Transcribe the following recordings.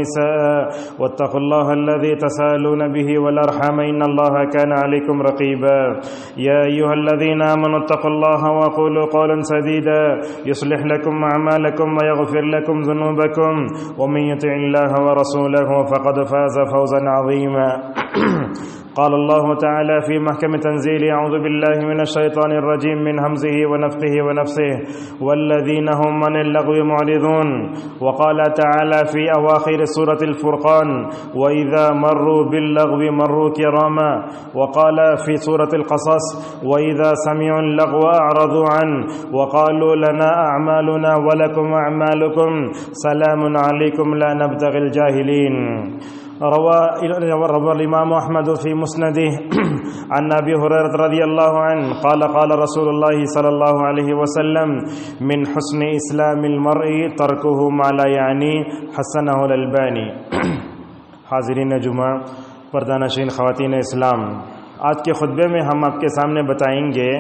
والنساء واتقوا الله الذي تساءلون به والأرحام إن الله كان عليكم رقيبا يا أيها الذين آمنوا اتقوا الله وقولوا قولا سديدا يصلح لكم أعمالكم ويغفر لكم ذنوبكم ومن يطع الله ورسوله فقد فاز فوزا عظيما قال الله تعالى في محكم تنزيله أعوذ بالله من الشيطان الرجيم من همزه ونفخه ونفسه والذين هم عن اللغو معرضون وقال تعالى في أواخر سورة الفرقان وإذا مروا باللغو مروا كراما وقال في سورة القصص وإذا سمعوا اللغو أعرضوا عنه وقالوا لنا أعمالنا ولكم أعمالكم سلام عليكم لا نبتغي الجاهلين روى الإمام أحمد في مسنده عن أبي هريرة رضي الله عنه قال قال رسول الله صلى الله عليه وسلم من حسن إسلام المرء تركه ما لا يعني حسنه الألباني. حاضرین جمعہ، پردہ نشین خواتین اسلام، آج کے خطبے میں ہم آپ کے سامنے بتائیں گے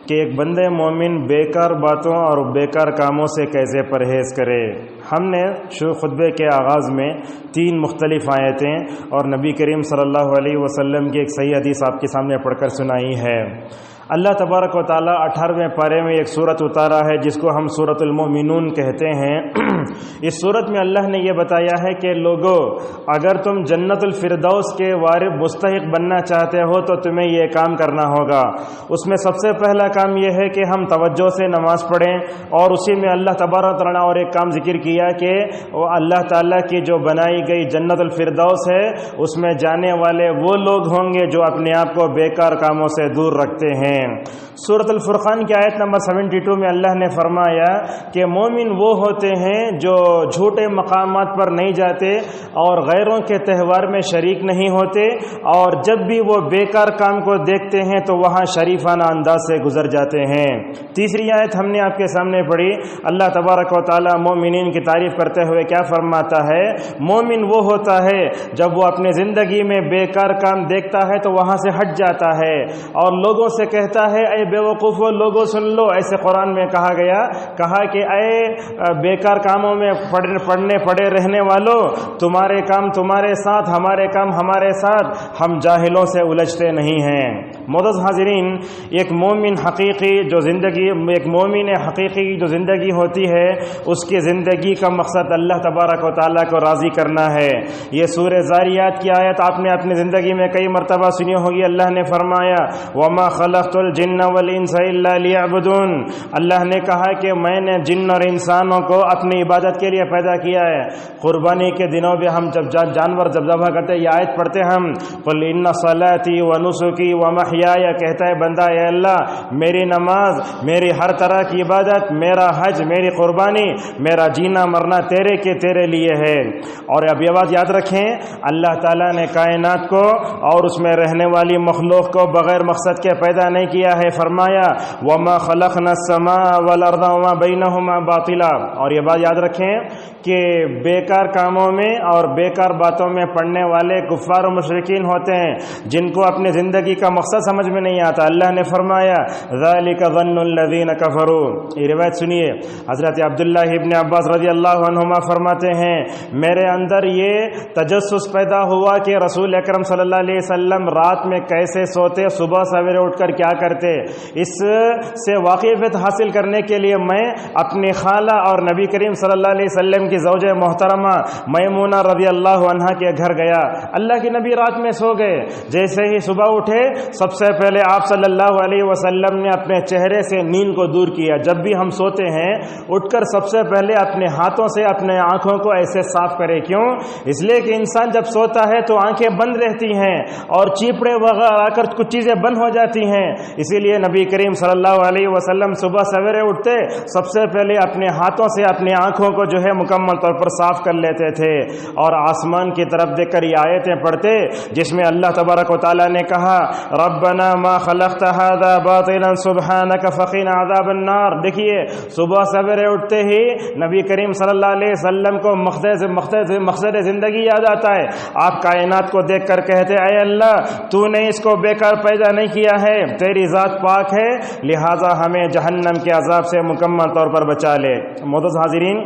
کہ ایک بندے مومن بیکار باتوں اور بیکار کاموں سے کیسے پرہیز کرے. ہم نے خطبے کے آغاز میں 3 مختلف آیتیں اور نبی کریم صلی اللہ علیہ وسلم کی ایک صحیح حدیث آپ کے سامنے پڑھ کر سنائی ہے. اللہ تبارک و تعالیٰ 18ویں پارے میں ایک سورت اتارا ہے جس کو ہم سورۃ المؤمنون کہتے ہیں. اس سورت میں اللہ نے یہ بتایا ہے کہ لوگو، اگر تم جنت الفردوس کے وارث مستحق بننا چاہتے ہو تو تمہیں یہ کام کرنا ہوگا. اس میں سب سے پہلا کام یہ ہے کہ ہم توجہ سے نماز پڑھیں، اور اسی میں اللہ تبارک و تعالیٰ اور ایک کام ذکر کیا کہ وہ اللہ تعالیٰ کی جو بنائی گئی جنت الفردوس ہے اس میں جانے والے وہ لوگ ہوں گے جو اپنے آپ کو بیکار کاموں سے دور رکھتے ہیں. سورۃ الفرقان کی آیت نمبر 72 میں اللہ نے فرمایا کہ مومن وہ ہوتے ہیں جو جھوٹے مقامات پر نہیں جاتے اور غیروں کے تہوار میں شریک نہیں ہوتے، اور جب بھی وہ بیکار کام کو دیکھتے ہیں تو وہاں شریفانہ انداز سے گزر جاتے ہیں. تیسری آیت ہم نے آپ کے سامنے پڑھی. اللہ تبارک و تعالی مومنین کی تعریف کرتے ہوئے کیا فرماتا ہے؟ مومن وہ ہوتا ہے جب وہ اپنے زندگی میں بیکار کام دیکھتا ہے تو وہاں سے ہٹ جاتا ہے اور لوگوں سے کہتا ہے اے بے وقوفو لوگوں سن لو. ایسے قرآن میں کہا کہ اے بیکار کاموں میں پڑھنے پڑے رہنے والوں، تمہارے کام تمہارے ساتھ، ہمارے کام ہمارے ساتھ، ہم جاہلوں سے الجھتے نہیں ہیں. معزز حاضرین، ایک مومن حقیقی جو زندگی ہوتی ہے اس کی زندگی کا مقصد اللہ تبارک و تعالیٰ کو راضی کرنا ہے. یہ سورہ زاریات کی آیت آپ نے اپنی زندگی میں کئی مرتبہ سنی ہوگی. اللہ نے فرمایا وما خلقت الجن والانس الا ليعبدون. اللہ نے کہا کہ میں نے جن اور انسانوں کو اپنی عبادت کے لیے پیدا کیا ہے. قربانی کے دنوں میں ہم جب جانور ذبح کرتے یہ آیت پڑھتے ہم قل ان صلاتی ونسکی ومحیایا، کہتا ہے بندہ اے اللہ میری نماز، میری ہر طرح کی عبادت، میرا حج، میری قربانی، میرا جینا مرنا تیرے لیے ہے. اور اب یہ بات یاد رکھیں، اللہ تعالیٰ نے کائنات کو اور اس میں رہنے والی مخلوق کو بغیر مقصد کے پیدا نہیں کیا ہے. فرمایا وما خلقنا السماء والارض وما بینہما باطلا. اور یہ بات یاد رکھیں کہ بیکار کاموں میں اور بیکار باتوں میں پڑنے والے کفار و مشرکین ہوتے ہیں جن کو اپنے زندگی کا مقصد سمجھ میں نہیں آتا. اللہ نے فرمایا ذالک ظن الذین کفروا. یہ روایت سنیے، حضرت عبداللہ ابن عباس رضی اللہ عنہما فرماتے ہیں میرے اندر یہ تجسس پیدا ہوا کہ رسول اکرم صلی اللہ علیہ وسلم رات میں کیسے سوتے، صبح سویرے اٹھ کر کیا کرتے. اس سے واقفیت حاصل کرنے کے لیے میں اپنی خالہ اور نبی کریم صلی اللہ علیہ وسلم کی زوجہ محترمہ میمونہ رضی اللہ عنہا کے گھر گیا. اللہ کے نبی رات میں سو گئے. جیسے ہی صبح اٹھے سب سے پہلے آپ صلی اللہ علیہ وسلم نے اپنے چہرے سے نیند کو دور کیا. جب بھی ہم سوتے ہیں اٹھ کر سب سے پہلے اپنے ہاتھوں سے اپنے آنکھوں کو ایسے صاف کرے. کیوں؟ اس لیے کہ انسان جب سوتا ہے تو آنکھیں بند رہتی ہیں اور چیپڑے وغیرہ آ کر کچھ چیزیں بند ہو جاتی ہیں. اسی لیے نبی کریم صلی اللہ علیہ وسلم صبح سویرے اٹھتے سب سے پہلے اپنے ہاتھوں سے اپنے آنکھوں کو جو ہے مکمل طور پر صاف کر لیتے تھے اور آسمان کی طرف دیکھ کر یہ آیتیں پڑھتے جس میں اللہ تبارک و تعالیٰ نے کہا ربنا ما خلقت هذا باطلا سبحانك فقنا عذاب النار. دیکھیے صبح سویرے اٹھتے ہی نبی کریم صلی اللہ علیہ وسلم کو مقصد زندگی یاد آتا ہے. آپ کائنات کو دیکھ کر کہتے اے اللہ تو نے اس کو بیکار پیدا نہیں کیا ہے، تیری ذات پاک ہے، لہذا ہمیں جہنم کے عذاب سے مکمل طور پر بچا لے. معزز حاضرین،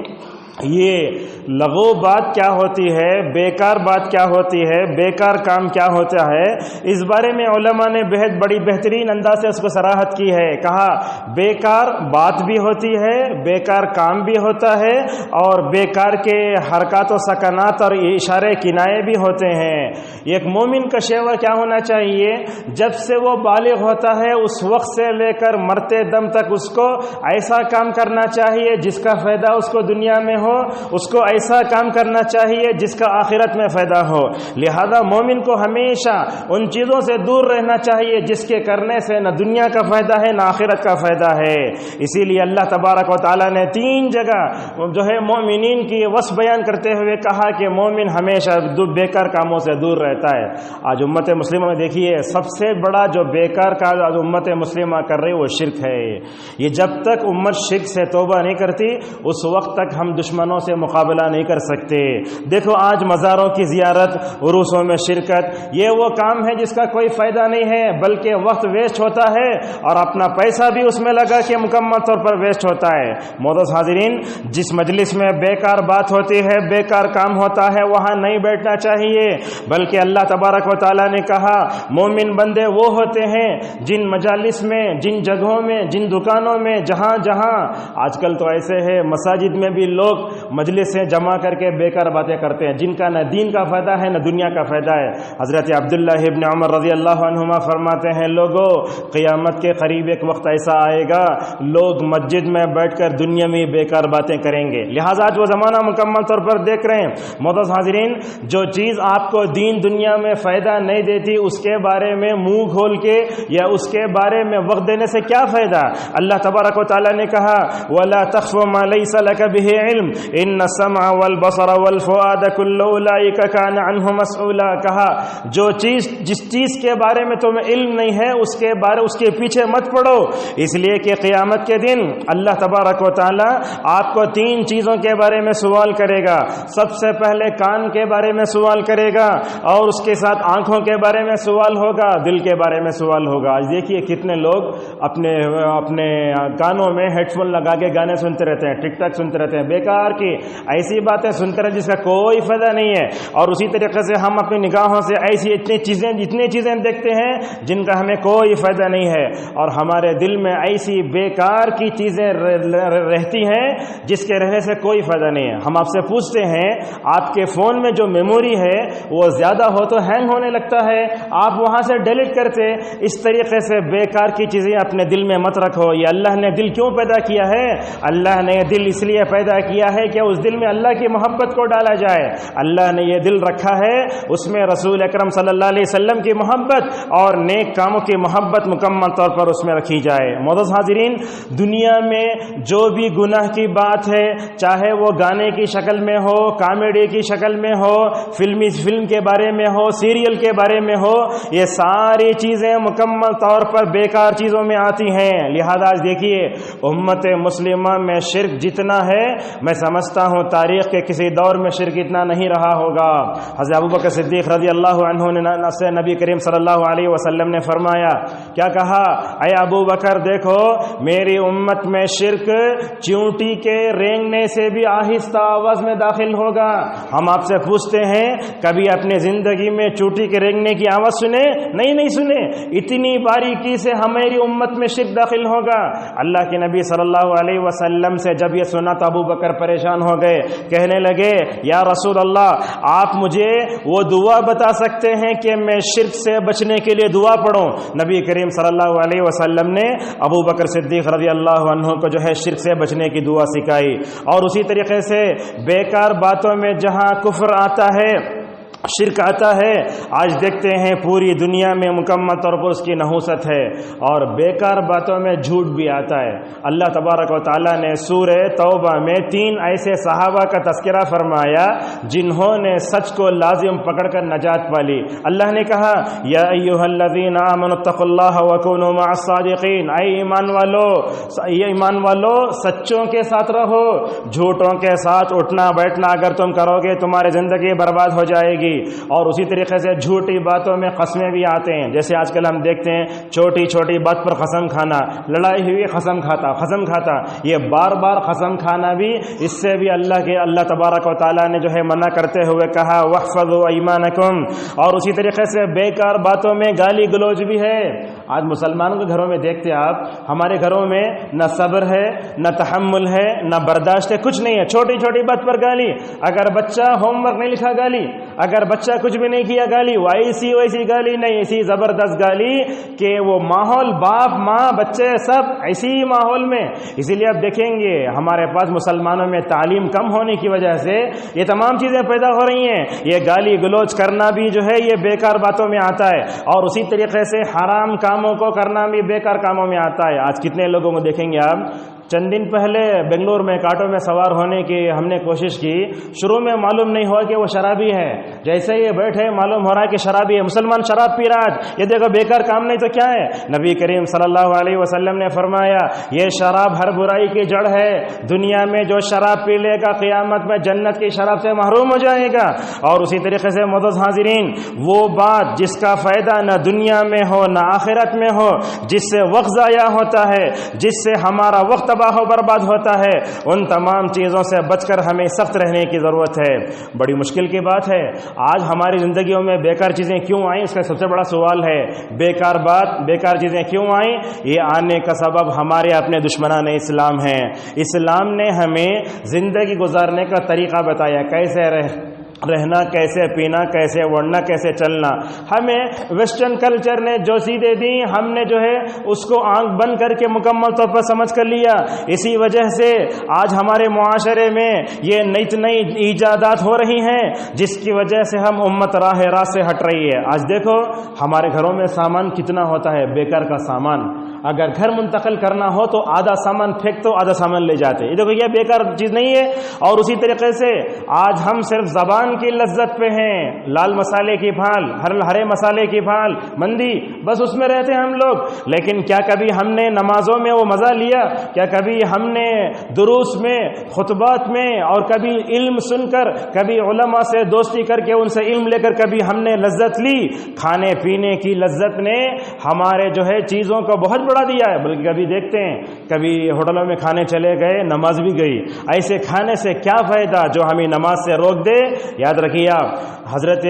یہ لغو بات کیا ہوتی ہے، بیکار بات کیا ہوتی ہے، بیکار کام کیا ہوتا ہے، اس بارے میں علماء نے بہت بڑی بہترین انداز سے اس کو صراحت کی ہے۔ کہا بیکار بات بھی ہوتی ہے، بیکار کام بھی ہوتا ہے، اور بیکار کے حرکات و سکنات اور اشارے کنائے بھی ہوتے ہیں۔ ایک مومن کا شیوا کیا ہونا چاہیے؟ جب سے وہ بالغ ہوتا ہے اس وقت سے لے کر مرتے دم تک اس کو ایسا کام کرنا چاہیے جس کا فائدہ اس کو دنیا میں ہو، اس کو ایسا کام کرنا چاہیے جس کا آخرت میں فائدہ ہو۔ لہذا مومن کو ہمیشہ ان چیزوں سے دور رہنا چاہیے جس کے کرنے سے نہ دنیا کا فائدہ ہے نہ آخرت کا فائدہ ہے۔ اسی لیے اللہ تبارک و تعالیٰ نے 3 جگہ جو ہے مومنین کی وصف بیان کرتے ہوئے کہا کہ مومن ہمیشہ بیکار کاموں سے دور رہتا ہے۔ آج امت مسلمہ میں دیکھیے سب سے بڑا جو بیکار کا آج امت مسلمہ کر رہی وہ شرک ہے۔ یہ جب تک امت شرک سے توبہ نہیں کرتی اس وقت تک ہم دشمنوں سے مقابلہ نہیں کر سکتے۔ دیکھو آج مزاروں کی زیارت، عروسوں میں شرکت، یہ وہ کام ہے جس کا کوئی فائدہ نہیں ہے بلکہ وقت ویسٹ ہوتا ہے اور اپنا پیسہ بھی اس میں لگا کے مکمل طور پر ویسٹ ہوتا ہے۔ معزز حاضرین، جس مجلس میں بیکار بات ہوتی ہے، بیکار کام ہوتا ہے، وہاں نہیں بیٹھنا چاہیے، بلکہ اللہ تبارک و تعالیٰ نے کہا مومن بندے وہ ہوتے ہیں جن مجالس میں، جن جگہوں میں، جن دکانوں میں، جہاں آج کل تو ایسے ہے مساجد میں بھی لوگ مجلسیں جمع کر کے بیکار باتیں کرتے ہیں جن کا نہ دین کا فائدہ ہے نہ دنیا کا فائدہ ہے۔ حضرت عبداللہ ابن عمر رضی اللہ عنہما فرماتے ہیں لوگوں قیامت کے قریب ایک وقت ایسا آئے گا لوگ مسجد میں بیٹھ کر دنیا میں بیکار باتیں کریں گے۔ لہٰذا آج وہ زمانہ مکمل طور پر دیکھ رہے ہیں۔ معزز حاضرین، جو چیز آپ کو دین دنیا میں فائدہ نہیں دیتی اس کے بارے میں منہ کھول کے یا اس کے بارے میں وقت دینے سے کیا فائدہ؟ اللہ تبارک و تعالیٰ نے کہا وَلَا تَخْفُ مَا لَيْسَ لَكَ بِهِ عِلْمٌ إِنَّ السَّمْعَ وَالْبَصَرَ وَالْفُؤَادَ كُلُّ أُولَئِكَ كَانَ عَنْهُ مَسْئُولًا۔ کہا جس چیز کے بارے میں تمہیں علم نہیں ہے اس کے پیچھے مت پڑو، اس لیے کہ قیامت کے دن اللہ تبارک و تعالیٰ آپ کو 3 چیزوں کے بارے میں سوال کرے گا۔ سب سے پہلے کان کے بارے میں سوال کرے گا، اور اس کے ساتھ آنکھوں کے بارے میں سوال ہوگا، دل کے بارے میں سوال ہوگا۔ آج دیکھیے کتنے لوگ اپنے کانوں میں ہیڈ فون لگا کے گانے سنتے رہتے ہیں، ٹک ٹاک سنتے رہتے ہیں، بیکار کی ایسی باتیں سنتے رہتے جس کا کوئی فائدہ نہیں ہے۔ اور اسی طریقے سے ہم اپنی نگاہوں سے ایسی اتنی چیزیں دیکھتے ہیں جن کا ہمیں کوئی فائدہ نہیں ہے، اور ہمارے دل میں ایسی بیکار کی چیزیں رہتی ہیں جس کے رہنے سے کوئی فائدہ نہیں ہے۔ ہم آپ سے پوچھتے ہیں آپ کے فون میں جو میموری ہے وہ زیادہ ہو تو ہینگ ہونے لگتا ہے، آپ وہاں سے ڈیلیٹ کرتے۔ اس طریقے سے بیکار کی چیزیں اپنے دل میں مت رکھو۔ یہ اللہ نے دل کیوں پیدا کیا ہے؟ اللہ نے یہ دل اس لیے پیدا کیا ہے کہ اس دل میں اللہ کی محبت کو ڈالا جائے۔ اللہ نے یہ دل رکھا ہے اس میں رسول اکرم صلی اللہ علیہ وسلم کی محبت اور نیک کاموں کی محبت مکمل طور پر اس میں رکھی جائے۔ معزز حاضرین، دنیا میں جو بھی گناہ کی بات ہے، چاہے وہ گانے کی شکل میں ہو، کامیڈی کی شکل میں ہو، فلم کے بارے میں ہو، سیریل کے بارے میں ہو، یہ ساری چیزیں مکمل طور پر بیکار چیزوں میں آتی ہیں۔ لہذا آج دیکھیے امت مسلمہ میں شرک جتنا ہے میں سمجھتا ہوں تاریخ کے کسی دور میں شرک اتنا نہیں رہا ہوگا۔ حضرت ابوبکر صدیق رضی اللہ عنہ نے نبی کریم صلی اللہ علیہ وسلم نے فرمایا، کیا کہا؟ اے ابو بکر دیکھو میری امت میں شرک چیونٹی کے رینگنے سے بھی آہستہ آواز میں داخل ہوگا۔ ہم آپ سے پوچھتے ہیں کبھی اپنے زندگی میں چونٹی کے رینگنے کی آواز سنے؟ نہیں سنے۔ اتنی باریکی سے ہماری امت میں شرک داخل ہوگا۔ اللہ کے نبی صلی اللہ علیہ وسلم سے جب یہ سنا تو ابو بکر پریشان ہو گئے، کہنے لگے یا رسول اللہ آپ مجھے وہ دعا بتا سکتے ہیں کہ میں شرک سے بچنے کے لیے دعا پڑھوں؟ نبی کریم صلی اللہ علیہ وسلم نے ابو بکر صدیق رضی اللہ عنہ کو جو ہے شرک سے بچنے کی دعا سکھائی۔ اور اسی طریقے سے بیکار باتوں میں جہاں کفر آتا ہے، شرک آتا ہے، آج دیکھتے ہیں پوری دنیا میں مکمل طور پر اس کی نحوست ہے، اور بیکار باتوں میں جھوٹ بھی آتا ہے۔ اللہ تبارک و تعالیٰ نے سورہ توبہ میں 3 ایسے صحابہ کا تذکرہ فرمایا جنہوں نے سچ کو لازم پکڑ کر نجات پالی۔ اللہ نے کہا یا ایھا الذین آمنوا اتقوا اللہ وکونوا مع الصادقین، اے ایمان والو سچوں کے ساتھ رہو، جھوٹوں کے ساتھ اٹھنا بیٹھنا اگر تم کرو گے تمہاری زندگی برباد ہو جائے گی۔ گئی. اور اسی طریقے سے جھوٹی باتوں میں قسمیں بھی آتے ہیں. جیسے آج کل ہم دیکھتے ہیں چھوٹی چھوٹی بات پر قسم کھانا, لڑائی ہوئی قسم کھاتا. یہ بار بار قسم کھانا بھی, اس سے بھی اللہ تبارک و تعالیٰ نے جو ہے منع کرتے ہوئے کہا واحفظوا ایمانکم. اور اسی طریقے سے بیکار باتوں میں گالی گلوچ بھی ہے. آج مسلمانوں کے گھروں میں دیکھتے آپ, ہمارے گھروں میں نہ صبر ہے, نہ تحمل ہے, نہ برداشت ہے, کچھ نہیں ہے. چھوٹی چھوٹی بات پر گالی. اگر بچہ ہوم ورک نہیں لکھا گالی, اگر بچہ کچھ بھی نہیں کیا گالی, ایسی ویسی گالی نہیں, ایسی زبردست گالی کہ وہ ماحول, باپ ماں بچے سب ایسی ماحول میں. اسی لیے آپ دیکھیں گے ہمارے پاس مسلمانوں میں تعلیم کم ہونے کی وجہ سے یہ تمام چیزیں پیدا ہو رہی ہیں. یہ گالی گلوچ کرنا بھی جو ہے یہ بیکار باتوں میں آتا ہے, اور اسی طریقے سے حرام کاموں کو کرنا بھی بیکار کاموں میں آتا ہے. آج کتنے لوگوں کو دیکھیں گے آپ, چند دن پہلے بنگلور میں آٹو میں سوار ہونے کی ہم نے کوشش کی. شروع میں معلوم نہیں ہوا کہ وہ شرابی ہے, جیسے یہ بیٹھے معلوم ہو رہا ہے کہ شرابی ہے. مسلمان شراب پی رہا ہے, یہ دیکھو بیکار کام نہیں تو کیا ہے. نبی کریم صلی اللہ علیہ وسلم نے فرمایا یہ شراب ہر برائی کی جڑ ہے. دنیا میں جو شراب پی لے گا قیامت میں جنت کی شراب سے محروم ہو جائے گا. اور اسی طریقے سے معزز حاضرین, وہ بات جس کا فائدہ نہ دنیا میں ہو نہ آخرت میں ہو, جس سے وقت ضائع ہوتا ہے, جس سے ہمارا وقت تباہ و برباد ہوتا ہے, ان تمام چیزوں سے بچ کر ہمیں سخت رہنے کی ضرورت ہے. بڑی مشکل کی بات ہے آج ہماری زندگیوں میں بیکار چیزیں کیوں آئیں, اس کا سب سے بڑا سوال ہے. بیکار چیزیں کیوں آئیں؟ یہ آنے کا سبب ہمارے اپنے دشمنان اسلام ہیں. اسلام نے ہمیں زندگی گزارنے کا طریقہ بتایا, کیسے رہنا, کیسے پینا, کیسے اڑنا, کیسے چلنا. ہمیں ویسٹرن کلچر نے جو چیزیں دی, ہم نے جو ہے اس کو آنکھ بند کر کے مکمل طور پر سمجھ کر لیا. اسی وجہ سے آج ہمارے معاشرے میں یہ نئی ایجادات ہو رہی ہیں جس کی وجہ سے ہم امت راہ راست سے ہٹ رہی ہے. آج دیکھو ہمارے گھروں میں سامان کتنا ہوتا ہے, بیکار کا سامان. اگر گھر منتقل کرنا ہو تو آدھا سامان پھینک تو آدھا سامان لے جاتے. یہ دیکھو یہ بیکار چیز نہیں ہے. اور اسی طریقے سے آج ہم صرف زبان کی لذت پہ ہیں, لال مسالے کی بھال, ہرے مسالے کی بھال, مندی, بس اس میں رہتے ہیں ہم لوگ. لیکن کیا کبھی ہم نے نمازوں میں وہ مزہ لیا؟ کیا کبھی ہم نے دروس میں, خطبات میں, اور کبھی علم سن کر, کبھی علماء سے دوستی کر کے ان سے علم لے کر کبھی ہم نے لذت لی؟ کھانے پینے کی لذت نے ہمارے جو ہے چیزوں کو بہت بڑھا دیا ہے. بلکہ کبھی دیکھتے ہیں کبھی ہوٹلوں میں کھانے چلے گئے, نماز بھی گئی. ایسے کھانے سے کیا فائدہ جو ہمیں نماز سے روک دے. یاد رکھیے آپ, حضرت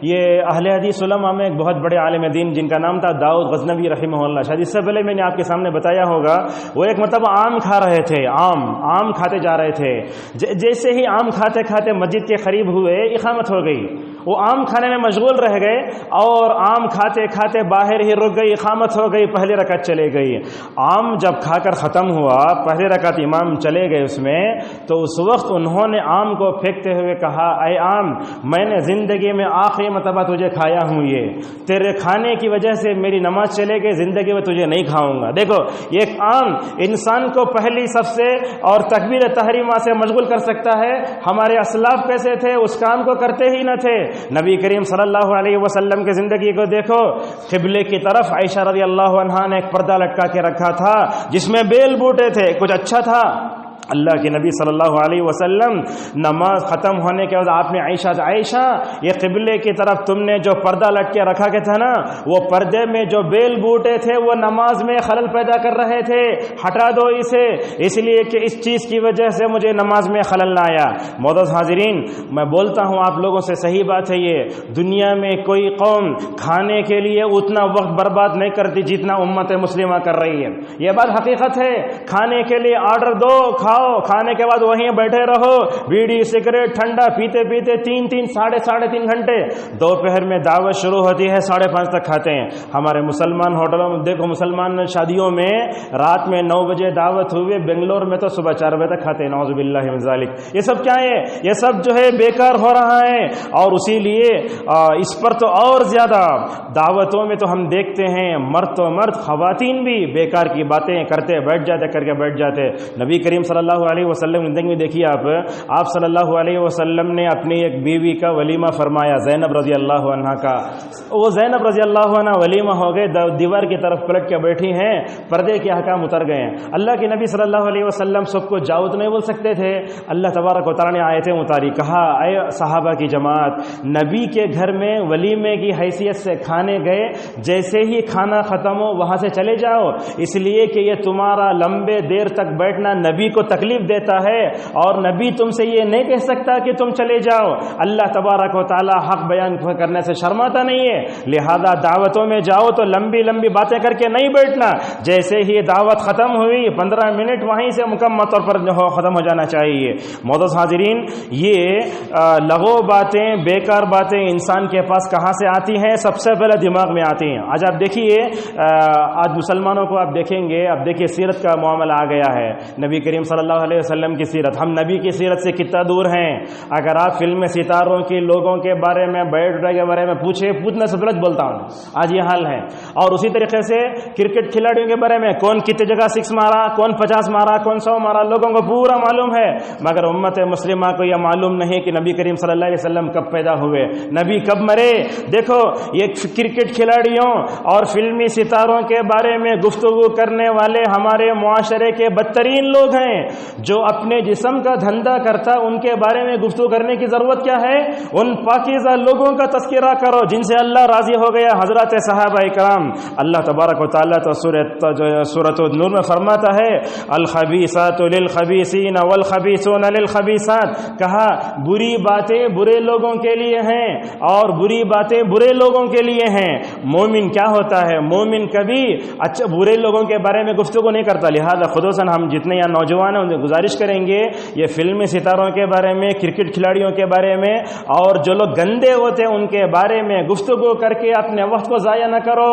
یہ اہل حدیث علماء میں ایک بہت بڑے عالم دین جن کا نام تھا داؤد غزنوی رحمہ اللہ, شاید اس سے پہلے میں نے آپ کے سامنے بتایا ہوگا. وہ ایک مرتبہ آم کھا رہے تھے, آم کھاتے جا رہے تھے. جیسے ہی آم کھاتے کھاتے مسجد کے قریب ہوئے, اقامت ہو گئی. وہ آم کھانے میں مشغول رہ گئے اور آم کھاتے کھاتے باہر ہی رک گئی, اقامت ہو گئی, پہلی رکعت چلے گئی. آم جب کھا کر ختم ہوا, پہلی رکعت امام چلے گئے اس میں, تو اس وقت انہوں نے آم کو پھینکتے ہوئے کہا اے آم, میں نے زندگی میں آخری مرتبہ تجھے کھایا ہوں, یہ تیرے کھانے کی وجہ سے میری نماز چلے گئی, زندگی میں تجھے نہیں کھاؤں گا. دیکھو یہ آم انسان کو پہلی صف سے اور تکبیر تحریمہ سے مشغول کر سکتا ہے. ہمارے اسلاف کیسے تھے, اس کام کو کرتے ہی نہ تھے. نبی کریم صلی اللہ علیہ وسلم کی زندگی کو دیکھو, قبلے کی طرف عائشہ رضی اللہ عنہا نے ایک پردہ لٹکا کے رکھا تھا جس میں بیل بوٹے تھے, کچھ اچھا تھا. اللہ کے نبی صلی اللہ علیہ وسلم نماز ختم ہونے کے بعد آپ نے عائشہ یہ قبلے کی طرف تم نے جو پردہ لٹ کے رکھا کے تھا نا, وہ پردے میں جو بیل بوٹے تھے وہ نماز میں خلل پیدا کر رہے تھے, ہٹا دو اسے, اس لیے کہ اس چیز کی وجہ سے مجھے نماز میں خلل نہ آیا. معزز حاضرین, میں بولتا ہوں آپ لوگوں سے, صحیح بات ہے یہ, دنیا میں کوئی قوم کھانے کے لیے اتنا وقت برباد نہیں کرتی جتنا امت مسلمہ کر رہی ہے. یہ بات حقیقت ہے. کھانے کے لیے آرڈر دو, کھانے کے بعد وہیں بیٹھے رہو, بیڑی سگریٹ ٹھنڈا پیتے پیتے 3 ساڑھے 3 گھنٹے. دوپہر میں دعوت شروع ہوتی ہے, 5:30 تک کھاتے ہیں. ہمارے مسلمان ہوٹلوں میں دیکھو, مسلمان شادیوں میں رات میں 9 بجے دعوت ہوئے, بنگلور میں تو صبح 4 بجے تک کھاتے ہیں. نعوذ باللہ من ذالک. یہ سب کیا ہے؟ یہ سب جو ہے بیکار ہو رہا ہے. اور اسی لیے اس پر تو اور زیادہ دعوتوں میں تو ہم دیکھتے ہیں مرد خواتین بھی بیکار کی باتیں کرتے بیٹھ جاتے. نبی کریم صلی صلی اللہ علیہ وسلم کی زندگی میں دیکھیے آپ صلی اللہ علیہ وسلم نے اپنی ایک بیوی کا ولیمہ فرمایا، زینب رضی اللہ عنہ کا. وہ زینب رضی اللہ عنہ ولیمہ ہو گئے، دیوار کی طرف پلٹ کے بیٹھی ہیں، پردے کے احکام اتر گئے ہیں. اللہ کے نبی صلی اللہ علیہ وسلم سب کو جاؤ تو نہیں بول سکتے تھے. اللہ تبارک و تعالیٰ نے آیتیں اتاری، کہا اے صحابہ کی جماعت، نبی کے گھر میں ولیمے کی حیثیت سے کھانے گئے، جیسے ہی کھانا ختم ہو وہاں سے چلے جاؤ، اس لیے کہ یہ تمہارا لمبے دیر تک بیٹھنا نبی کو تکلیف دیتا ہے، اور نبی تم سے یہ نہیں کہہ سکتا کہ تم چلے جاؤ. اللہ تبارک و تعالیٰ حق بیان کرنے سے شرماتا نہیں ہے، لہذا دعوتوں میں جاؤ تو لمبی لمبی باتیں کر کے نہیں بیٹھنا. جیسے ہی دعوت ختم ہوئی 15 منٹ وہیں سے مکمل طور پر ختم ہو جانا چاہیے. معزز حاضرین، یہ لغو باتیں، بیکار باتیں انسان کے پاس کہاں سے آتی ہیں؟ سب سے پہلے دماغ میں آتی ہیں. آج آپ دیکھیے، آج مسلمانوں کو آپ دیکھیں گے، اب دیکھیے سیرت کا معاملہ آ گیا ہے، نبی کریم صلی اللہ علیہ وسلم کی سیرت. ہم نبی کی سیرت سے کتنا دور ہیں؟ اگر آپ فلم ستاروں کے لوگوں کے بارے میں، بایوڈیٹا کے بارے میں پوچھنے سے غلط بولتا ہوں، آج یہ حال ہے. اور اسی طریقے سے کرکٹ کھلاڑیوں کے بارے میں کون کتنے جگہ 6 مارا، کون 50 مارا، کون 100 مارا، لوگوں کو پورا معلوم ہے. مگر امت مسلمہ کو یہ معلوم نہیں کہ نبی کریم صلی اللہ علیہ وسلم کب پیدا ہوئے، نبی کب مرے. دیکھو، یہ کرکٹ کھلاڑیوں اور فلمی ستاروں کے بارے میں گفتگو کرنے والے ہمارے معاشرے کے بدترین لوگ ہیں. جو اپنے جسم کا دھندا کرتا، ان کے بارے میں گفتگو کرنے کی ضرورت کیا ہے؟ ان پاکیزہ لوگوں کا تذکرہ کرو جن سے اللہ راضی ہو گیا، حضرات صحابہ کرام. اللہ تبارک و تعالیٰ تو سورۃ النور میں فرماتا ہے، الخبیثات للخبیثین والخبیثون للخبیثات. کہا بری باتیں برے لوگوں کے لیے ہیں اور بری باتیں برے لوگوں کے لیے ہیں. مومن کیا ہوتا ہے؟ مومن کبھی برے لوگوں کے بارے میں گفتگو نہیں کرتا. لہذا خصوصاً ہم جتنے یہاں نوجوان ہیں انہیں گزارش کریں گے، یہ فلمی ستاروں کے بارے میں، کرکٹ کھلاڑیوں کے بارے میں، اور جو لوگ گندے ہوتے ہیں ان کے بارے میں گفتگو کر کے اپنے وقت کو ضائع نہ کرو.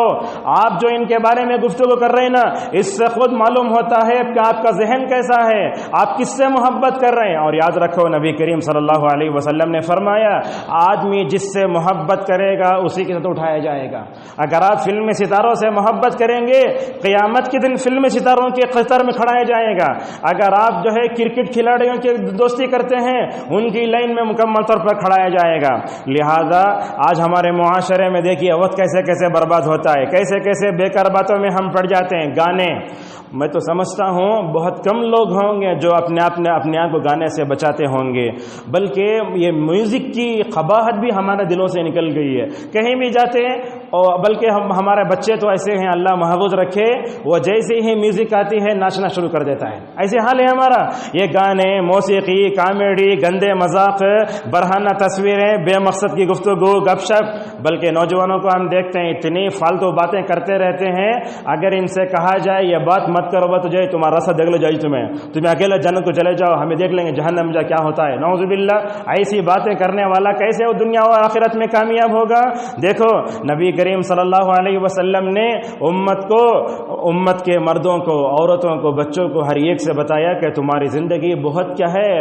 آپ جو ان کے بارے میں گفتگو کر رہے ہیں نا، اس سے خود معلوم ہوتا ہے کہ آپ کا ذہن کیسا ہے، آپ کس سے محبت کر رہے ہیں. اور یاد رکھو، نبی کریم صلی اللہ علیہ وسلم نے فرمایا، آدمی جس سے محبت کرے گا اسی کے ساتھ اٹھایا جائے گا. اگر آپ فلمی ستاروں سے محبت کریں گے، قیامت کے دن فلمی ستاروں کے قطر میں کھڑایا جائے گا. اگر آپ جو ہے کرکٹ کھلاڑیوں کی دوستی کرتے ہیں، ان کی لائن میں مکمل طور پر کھڑایا جائے گا. لہذا آج ہمارے معاشرے میں دیکھیے وقت کیسے کیسے برباد ہوتا ہے، کیسے کیسے بیکار باتوں میں ہم پڑ جاتے ہیں. گانے، میں تو سمجھتا ہوں بہت کم لوگ ہوں گے جو اپنے آپ کو گانے سے بچاتے ہوں گے، بلکہ یہ میوزک کی قباحت بھی ہمارے دلوں سے نکل گئی ہے. کہیں بھی جاتے ہیں، اور بلکہ ہمارے بچے تو ایسے ہیں، اللہ محفوظ رکھے، وہ جیسے ہی میوزک آتی ہے ناچنا شروع کر دیتا ہے. ایسے حال ہے ہمارا. یہ گانے، موسیقی، کامیڈی، گندے مذاق، برہنہ تصویریں، بے مقصد کی گفتگو، گپ شپ، بلکہ نوجوانوں کو ہم دیکھتے ہیں اتنی فالتو باتیں کرتے رہتے ہیں. اگر ان سے کہا جائے یہ بات مت کرو تو جائے تمہارا راستہ دیکھ لو، جائے تمہیں اکیلا جنت کو چلے جاؤ، ہمیں دیکھ لیں گے جہنم جا کیا ہوتا ہے. نعوذ باللہ. ایسی باتیں کرنے والا کیسے وہ دنیا اور آخرت میں کامیاب ہوگا؟ دیکھو، نبی کریم صلی اللہ علیہ وسلم نے امت کے مردوں کو، عورتوں کو، بچوں کو، ہر ایک سے بتایا کہ تمہاری زندگی بہت کیا ہے،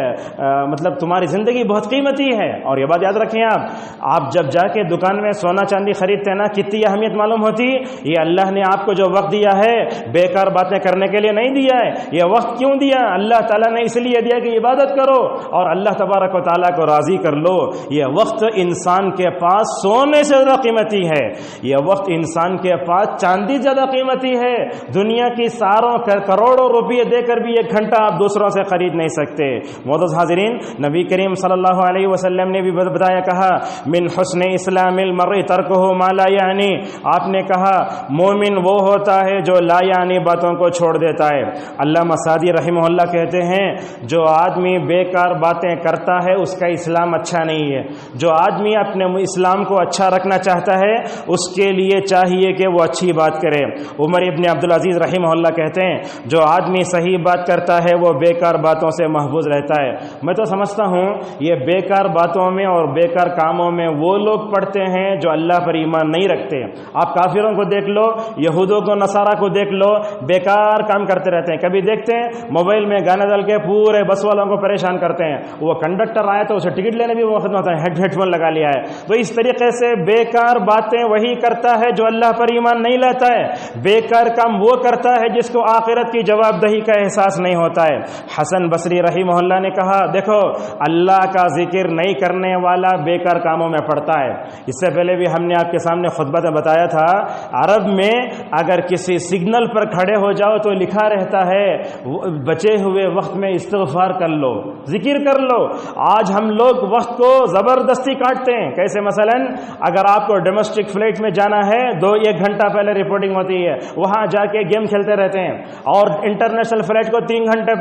مطلب تمہاری زندگی بہت قیمتی ہے. اور یہ بات یاد رکھیں، آپ جب جا کے دکان میں سونا چاندی خریدتے ہیں نا، کتنی اہمیت معلوم ہوتی. یہ اللہ نے آپ کو جو وقت دیا ہے بیکار باتیں کرنے کے لیے نہیں دیا ہے. یہ وقت کیوں دیا؟ اللہ تعالیٰ نے اس لیے دیا کہ عبادت کرو اور اللہ تبارک و تعالیٰ کو راضی کر لو. یہ وقت انسان کے پاس سونے سے زیادہ قیمتی ہے، یہ وقت انسان کے پاس چاندی زیادہ قیمتی ہے. دنیا کی ساروں کروڑوں روپے دے کر بھی 1 گھنٹہ آپ دوسروں سے خرید نہیں سکتے. معزز حاضرین، نبی کریم صلی اللہ علیہ وسلم نے بھی بتایا، کہا من حسن اسلام المرء ترکہ ما لا یعنی. آپ نے کہا مومن وہ ہوتا ہے جو لا یعنی باتوں کو چھوڑ دیتا ہے. علامہ سعدی رحمہ اللہ کہتے ہیں، جو آدمی بیکار باتیں کرتا ہے اس کا اسلام اچھا نہیں ہے. جو آدمی اپنے اسلام کو اچھا رکھنا چاہتا ہے اس کے لیے چاہیے کہ وہ اچھی بات کرے. عمر ابن عبدالعزیز رحمہ اللہ کہتے ہیں، جو آدمی صحیح بات کرتا ہے وہ بیکار باتوں سے محفوظ رہتا ہے. میں تو سمجھتا ہوں یہ بیکار باتوں میں اور بیکار کاموں میں وہ لوگ پڑتے ہیں جو اللہ پر ایمان نہیں رکھتے. آپ کافروں کو دیکھ لو، یہودوں کو، نصارہ کو دیکھ لو، بیکار کام کرتے رہتے ہیں. کبھی دیکھتے ہیں موبائل میں گانے ڈال کے پورے بس والوں کو پریشان کرتے ہیں. وہ کنڈکٹر آیا تو اسے ٹکٹ لینے بھی وقت ہوتا ہے، ہیڈ فون لگا لیا ہے. تو اس طریقے سے بیکار باتیں وہی وہی کرتا ہے جو اللہ پر ایمان نہیں لاتا ہے، بیکار کام وہ کرتا ہے جس کو آخرت کی جواب دہی کا احساس نہیں ہوتا ہے۔ حسن بصری رحمہ اللہ نے کہا دیکھو اللہ کا ذکر نہیں کرنے والا بیکار کاموں میں پڑتا ہے۔ اس سے پہلے بھی ہم نے آپ کے سامنے خطبہ میں بتایا تھا، عرب میں اگر کسی سگنل پر کھڑے ہو جاؤ تو لکھا رہتا ہے بچے ہوئے وقت میں استغفار کر لو، ذکر کر لو۔ آج ہم لوگ وقت کو زبردستی کاٹتے ہیں۔ کیسے؟ مثلا اگر آپ کو ڈومیسٹک فلائٹ میں جانا ہے 1 گھنٹہ پہلے رپورٹنگ ہوتی ہے، وہاں جا کے گیم کھیلتے رہتے ہیں، اور انٹرنیشنل فلائٹ کو 3 گھنٹے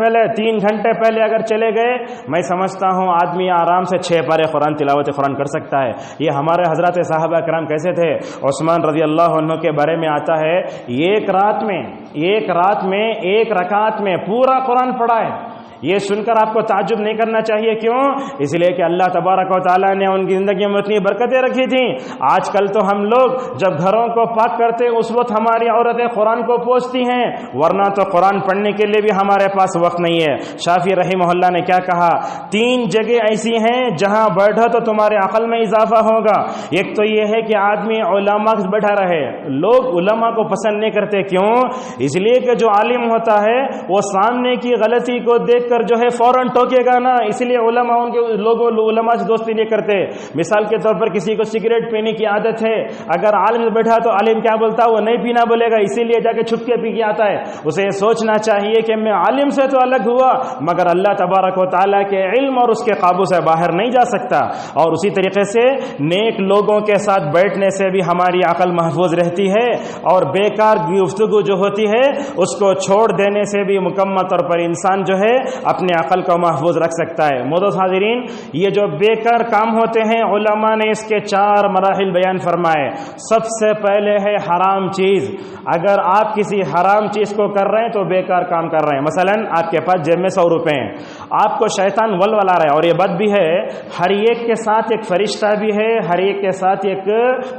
پہلے اگر چلے گئے، میں سمجھتا ہوں آدمی آرام سے 6 پارے قرآن تلاوت قرآن کر سکتا ہے۔ یہ ہمارے حضرات صحابہ کرام کیسے تھے؟ عثمان رضی اللہ عنہ کے بارے میں آتا ہے ایک رات میں 1 رکعت میں پورا قرآن پڑھا ہے۔ یہ سن کر آپ کو تعجب نہیں کرنا چاہیے، کیوں؟ اس لیے کہ اللہ تبارک و تعالیٰ نے ان کی زندگی میں اتنی برکتیں رکھی تھیں۔ آج کل تو ہم لوگ جب گھروں کو پاک کرتے اس وقت ہماری عورتیں قرآن کو پوچھتی ہیں، ورنہ تو قرآن پڑھنے کے لیے بھی ہمارے پاس وقت نہیں ہے۔ شافعی رحمہ اللہ نے کیا کہا؟ 3 جگہ ایسی ہیں جہاں بیٹھو تو تمہارے عقل میں اضافہ ہوگا۔ ایک تو یہ ہے کہ آدمی علماء سے بیٹھا رہے۔ لوگ علماء کو پسند نہیں کرتے، کیوں؟ اس لیے کہ جو عالم ہوتا ہے وہ سامنے کی غلطی کو دیکھ جو ہے فوراً ٹوکے گا نا، اسی لیے علماء ان کے لوگوں علماء سے دوستی نہیں کرتے۔ مثال کے طور پر کسی کو سگریٹ پینے کی عادت ہے، اگر عالم بیٹھا تو عالم کیا بولتا ہے؟ وہ نہیں پینا بولے گا، اسی لیے جا کے چھپ کے پی کے آتا ہے۔ اسے سوچنا چاہیے کہ میں عالم سے تو الگ ہوا مگر اللہ تبارک و تعالیٰ کے علم اور اس کے قابو سے باہر نہیں جا سکتا۔ اور اسی طریقے سے نیک لوگوں کے ساتھ بیٹھنے سے بھی ہماری عقل محفوظ رہتی ہے، اور بیکار گفتگو جو ہوتی ہے اس کو چھوڑ دینے سے بھی مکمل طور پر انسان جو ہے اپنے عقل کو محفوظ رکھ سکتا ہے۔ معزز حاضرین، یہ جو بیکار کام ہوتے ہیں علماء نے اس کے 4 مراحل بیان فرمائے۔ سب سے پہلے ہے حرام چیز۔ اگر آپ کسی حرام چیز کو کر رہے ہیں تو بیکار کام کر رہے ہیں۔ مثلا آپ کے پاس جیب میں 100 روپے ہیں، آپ کو شیطان ولولا رہا ہے، اور یہ بات بھی ہے ہر ایک کے ساتھ ایک فرشتہ بھی ہے، ہر ایک کے ساتھ ایک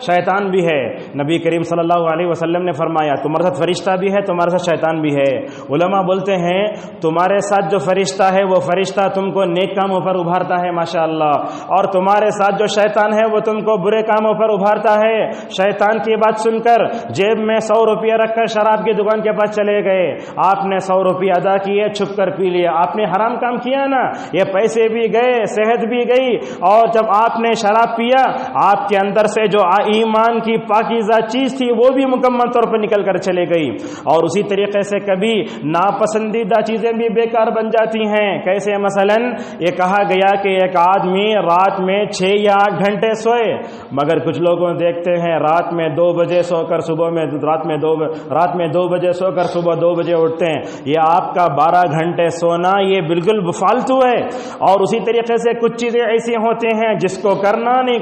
شیطان بھی ہے۔ نبی کریم صلی اللہ علیہ وسلم نے فرمایا تمہارے ساتھ فرشتہ بھی ہے، تمہارے ساتھ شیطان بھی ہے۔ علماء بولتے ہیں تمہارے ساتھ جو فرشتہ ہے وہ فرشتہ تم کو نیک کاموں پر ابھارتا ہے ماشاءاللہ، اور تمہارے ساتھ جو شیطان ہے وہ تم کو برے کاموں پر ابھارتا ہے۔ شیطان کی بات سن کر جیب میں 100 روپیہ رکھ کر شراب کی دکان کے پاس چلے گئے، آپ نے 100 روپیہ ادا کیے، چھپ کر پی لیے، آپ نے حرام کام کیا نا، یہ پیسے بھی گئے، صحت بھی گئی، اور جب آپ نے شراب پیا آپ کے اندر سے جو ایمان کی پاکیزہ چیز تھی وہ بھی مکمل طور پر نکل کر چلے گئی۔ اور اسی طریقے سے کبھی ناپسندیدہ چیزیں بھی بیکار بن جاتی ہیں۔ کیسے؟ مثلا یہ کہا گیا کہ ایک آدمی رات میں 6 یا 8 گھنٹے سوئے، مگر کچھ لوگوں دیکھتے ہیں رات میں 2 بجے سو کر صبح میں رات میں 2 بجے سو کر صبح 2 بجے اٹھتے ہیں۔ یہ آپ کا 12 گھنٹے سونا یہ بالکل فالتو ہے۔ اور اسی طریقے سے کچھ چیزیں ایسی ہوتی ہیں جس کو کرنا نہیں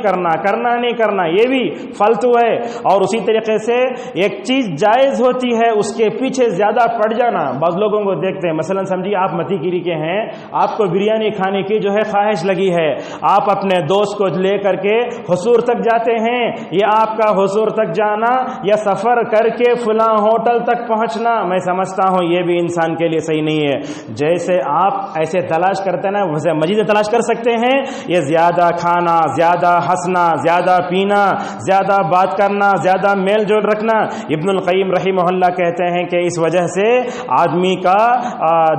کرنا یہ بھی فالتو ہے۔ اور اسی طریقے سے ایک چیز جائز ہوتی ہے اس کے پیچھے زیادہ پڑ جانا، بعض لوگوں کو دیکھتے ہیں، مثلا سمجھیے آپ متی گیری کے ہیں، آپ کو بریانی کھانے کی جو ہے خواہش لگی ہے، آپ اپنے دوست کو لے کر کے حضور تک جاتے ہیں، یا آپ کا حضور تک جانا یا سفر کر کے فلاں ہوٹل تک پہنچنا، میں سمجھتا ہوں یہ بھی انسان کے لیے صحیح نہیں ہے۔ جیسے آپ ایسے تلاش کرتے ہیں نا ویسے مزید تلاش کر سکتے ہیں، یہ زیادہ کھانا، زیادہ ہنسنا، زیادہ پینا، زیادہ بات کرنا، زیادہ میل جول رکھنا، ابن القیم رحمہ اللہ کہتے ہیں کہ اس وجہ سے آدمی کا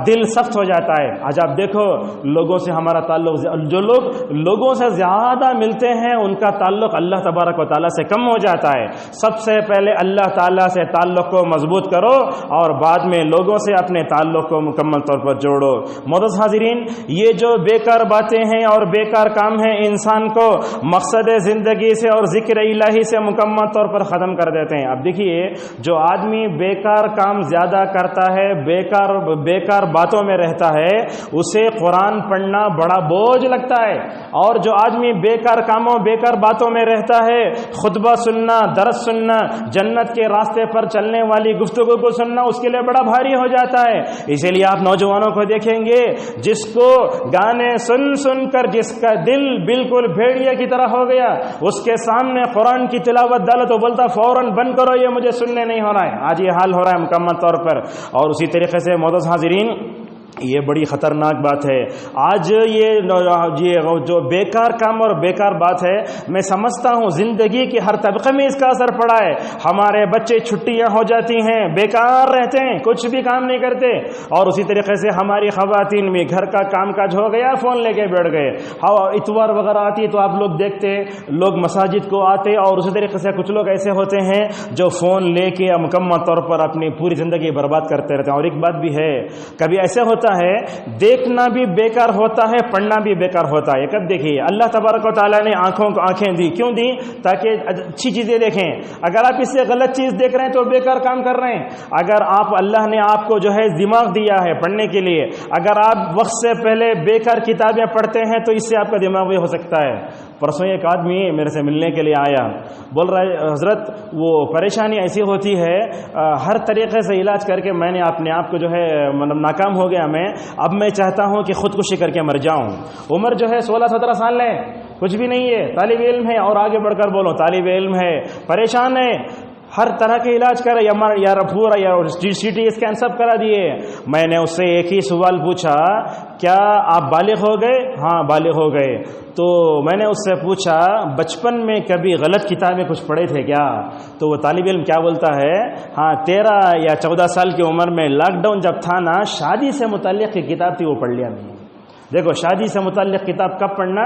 دل سخت ہو جاتا ہے۔ آج آپ دیکھو لوگوں سے ہمارا تعلق، جو لوگ لوگوں سے زیادہ ملتے ہیں ان کا تعلق اللہ تبارک و تعالیٰ سے کم ہو جاتا ہے۔ سب سے پہلے اللہ تعالیٰ سے تعلق کو مضبوط کرو اور بعد میں لوگوں سے اپنے تعلق کو مکمل طور پر جوڑو۔ معزز حاضرین، یہ جو بیکار باتیں ہیں اور بیکار کام ہیں انسان کو مقصد زندگی سے اور ذکر الہی سے مکمل طور پر ختم کر دیتے ہیں۔ اب دیکھیے جو آدمی بیکار کام زیادہ کرتا ہے، بیکار باتوں میں رہتا ہے، اسے قرآن پڑھنا بڑا بوجھ لگتا ہے، اور جو آدمی بیکار کاموں بیکار باتوں میں رہتا ہے، خطبہ سننا، درس سننا، جنت کے راستے پر چلنے والی گفتگو کو سننا اس کے لیے بڑا بھاری ہو جاتا ہے۔ اسی لیے آپ نوجوانوں کو دیکھیں گے جس کو گانے سن کر جس کا دل بالکل بھیڑیے کی طرح ہو گیا، اس کے سامنے قرآن کی تلاوت ڈالو تو بولتا فوراً بند کرو، یہ مجھے سننے نہیں ہو رہا ہے۔ آج یہ حال ہو رہا ہے مکمل طور پر۔ اور اسی طریقے سے معزز حاضرین، یہ بڑی خطرناک بات ہے۔ آج یہ جو بیکار کام اور بیکار بات ہے، میں سمجھتا ہوں زندگی کے ہر طبقے میں اس کا اثر پڑا ہے۔ ہمارے بچے چھٹیاں ہو جاتی ہیں، بیکار رہتے ہیں، کچھ بھی کام نہیں کرتے، اور اسی طریقے سے ہماری خواتین بھی گھر کا کام کاج ہو گیا، فون لے کے بیٹھ گئے۔ اتوار وغیرہ آتی تو آپ لوگ دیکھتے لوگ مساجد کو آتے، اور اسی طریقے سے کچھ لوگ ایسے ہوتے ہیں جو فون لے کے مکمل طور پر اپنی پوری زندگی برباد کرتے رہتے ہیں۔ اور ایک بات بھی ہے، کبھی ایسے ہوتا ہے دیکھنا بھی بیکار ہوتا ہے، پڑھنا بھی بیکار ہوتا ہے۔ کب دیکھیے اللہ تبارک و تعالیٰ نے آنکھوں کو آنکھیں دی، کیوں دی؟ تاکہ اچھی چیزیں دیکھیں۔ اگر آپ اس سے غلط چیز دیکھ رہے ہیں تو بیکار کام کر رہے ہیں۔ اگر اللہ نے آپ کو جو ہے دماغ دیا ہے پڑھنے کے لیے، اگر آپ وقت سے پہلے بیکار کتابیں پڑھتے ہیں تو اس سے آپ کا دماغ بھی ہو سکتا ہے۔ پرسوں ایک آدمی میرے سے ملنے کے لیے آیا، بول رہا ہے حضرت وہ پریشانی ایسی ہوتی ہے، ہر طریقے سے علاج کر کے میں نے اپنے آپ کو جو ہے مطلب ناکام ہو گیا، اب میں چاہتا ہوں کہ خودکشی کر کے مر جاؤں۔ عمر جو ہے 16-17 سال ہے، کچھ بھی نہیں ہے، طالب علم ہے، اور آگے بڑھ کر بولو طالب علم ہے، پریشان ہے، ہر طرح کے علاج کرے، یا پورا یا سی ٹی اسکین سب کرا دیے۔ میں نے اس سے ایک ہی سوال پوچھا، کیا آپ بالغ ہو گئے؟ ہاں بالغ ہو گئے۔ تو میں نے اس سے پوچھا بچپن میں کبھی غلط کتابیں کچھ پڑھے تھے کیا؟ تو وہ طالب علم کیا بولتا ہے، ہاں 13 یا 14 سال کی عمر میں لاک ڈاؤن جب تھا نا، شادی سے متعلق کی کتاب تھی وہ پڑھ لیا میں۔ دیکھو شادی سے متعلق کتاب کب پڑھنا؟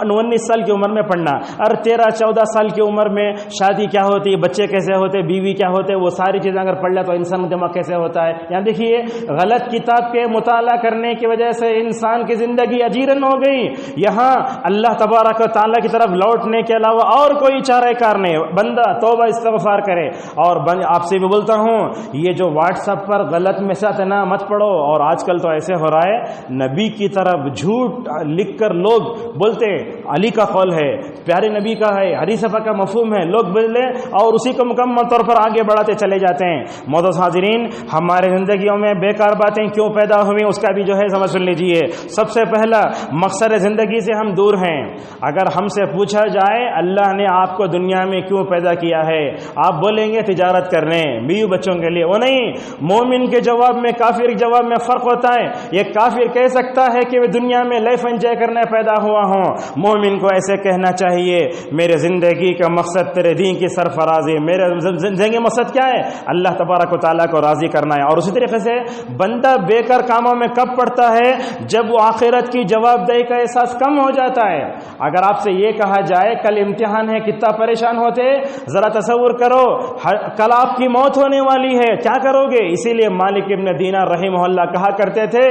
19 سال کی عمر میں پڑھنا، اور 13-14 سال کی عمر میں شادی کیا ہوتی ہے، بچے کیسے ہوتے، بیوی کیا ہوتے، وہ ساری چیزیں اگر پڑھ لیا تو انسان کا دماغ کیسے ہوتا ہے۔ یہاں دیکھیے غلط کتاب کے مطالعہ کرنے کی وجہ سے انسان کی زندگی اجیرن ہو گئی۔ یہاں اللہ تبارک و تعالیٰ کی طرف لوٹنے کے علاوہ اور کوئی چارہ کار نہیں، بندہ توبہ استغفار کرے۔ اور آپ سے بھی بولتا ہوں یہ جو واٹس ایپ پر غلط میسج ہے نا مت پڑھو، اور آج کل تو ایسے ہو رہا ہے نبی کی طرف جھوٹ لکھ کر لوگ بولتے علی کا قول ہے، پیارے نبی کا ہے، حدیث پاک کا مفہوم ہے، لوگ بولے اور اسی کو مکمل طور پر آگے بڑھاتے چلے جاتے ہیں۔ معزز حاضرین، ہمارے زندگیوں میں بیکار باتیں کیوں پیدا ہوئی اس کا بھی جو ہے سمجھ لیجیے۔ سب سے پہلا مقصد زندگی سے ہم دور ہیں۔ اگر ہم سے پوچھا جائے اللہ نے آپ کو دنیا میں کیوں پیدا کیا ہے، آپ بولیں گے تجارت کرنے، بیوی بچوں کے لیے۔ وہ نہیں، مومن کے جواب میں کافر کے جواب میں فرق ہوتا ہے۔ یہ کافر کہہ سکتا ہے کہ وہ دنیا میں لائف انجوائے کرنے پیدا ہوا ہوں، مومن کو ایسے کہنا چاہیے میرے زندگی کا مقصد تیرے دین کی سرفرازی، میرے زندگی مقصد کیا ہے؟ اللہ تبارک و تعالیٰ کو راضی کرنا ہے۔ اور اسی طریقے سے بندہ بیکار کاموں میں کب پڑتا ہے؟ جب وہ آخرت کی جواب دہی کا احساس کم ہو جاتا ہے۔ اگر آپ سے یہ کہا جائے کل امتحان ہے کتنا پریشان ہوتے، ذرا تصور کرو کل آپ کی موت ہونے والی ہے، کیا کرو گے؟ اسی لیے مالک ابن دینار رحمہ اللہ کہا کرتے تھے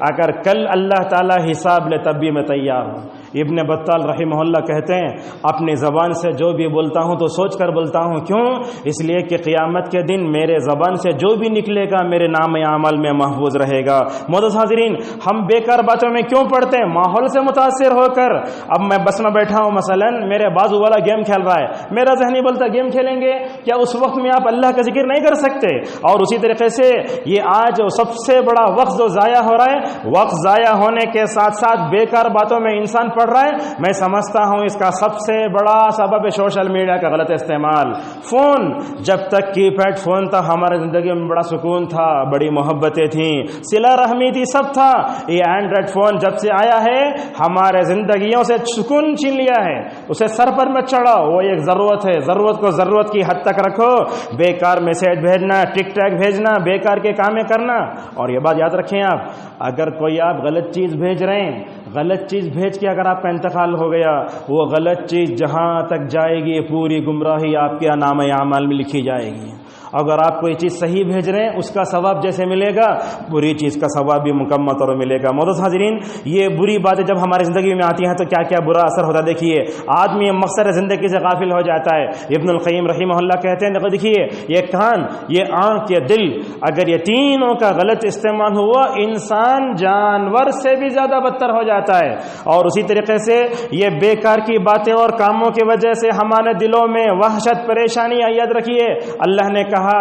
اگر کل اللہ تعالیٰ حساب لے تب بھی میں تیار ہوں۔ ابن بطال رحمہ اللہ کہتے ہیں اپنی زبان سے جو بھی بولتا ہوں تو سوچ کر بولتا ہوں، کیوں؟ اس لیے کہ قیامت کے دن میرے زبان سے جو بھی نکلے گا میرے نام اعمال میں محفوظ رہے گا۔ معزز حاضرین، ہم بیکار باتوں میں کیوں پڑتے ہیں؟ ماحول سے متاثر ہو کر۔ اب میں بس میں بیٹھا ہوں، مثلا میرے بازو والا گیم کھیل رہا ہے، میرا ذہنی بولتا گیم کھیلیں گے کیا؟ اس وقت میں آپ اللہ کا ذکر نہیں کر سکتے؟ اور اسی طریقے سے یہ آج سب سے بڑا وقت جو ضائع ہو رہا ہے، وقت ضائع ہونے کے ساتھ ساتھ بیکار باتوں میں انسان پڑ رہا ہے، میں سمجھتا ہوں اس کا سب سے بڑا سبب سوشل میڈیا کا غلط استعمال۔ فون، جب تک کی پیڈ فون تھا ہمارے زندگی میں بڑا سکون تھا، بڑی محبتیں تھیں، صلہ رحمی تھی، سب تھا۔ یہ اینڈرائڈ فون جب سے آیا ہے ہمارے زندگیوں سے سکون چھین لیا ہے، اسے سر پر مت چڑھاؤ، وہ ایک ضرورت ہے، ضرورت کو ضرورت کی حد تک رکھو۔ بیکار میسج بھیجنا، ٹک ٹاک بھیجنا، بیکار کے کامیں کرنا۔ اور یہ بات یاد رکھیں آپ، اگر کوئی آپ غلط چیز بھیج رہے ہیں، غلط چیز بھیج کے اگر آپ کا انتقال ہو گیا، وہ غلط چیز جہاں تک جائے گی پوری گمراہی آپ کے نام اعمال میں لکھی جائے گی۔ اگر آپ کوئی چیز صحیح بھیج رہے ہیں اس کا ثواب جیسے ملے گا، بری چیز کا ثواب بھی مکمل طور پر ملے گا۔ معزز حاضرین، یہ بری باتیں جب ہماری زندگی میں آتی ہیں تو کیا کیا برا اثر ہوتا ہے دیکھیے۔ آدمی مقصد زندگی سے غافل ہو جاتا ہے۔ ابن القیم رحمہ اللہ کہتے ہیں دیکھیے یہ کان، یہ آنکھ، یہ دل، اگر یہ تینوں کا غلط استعمال ہوا انسان جانور سے بھی زیادہ بدتر ہو جاتا ہے۔ اور اسی طریقے سے یہ بیکار کی باتیں اور کاموں کی وجہ سے ہمارے دلوں میں وحشت، پریشانی، یاد رکھیے اللہ نے کہا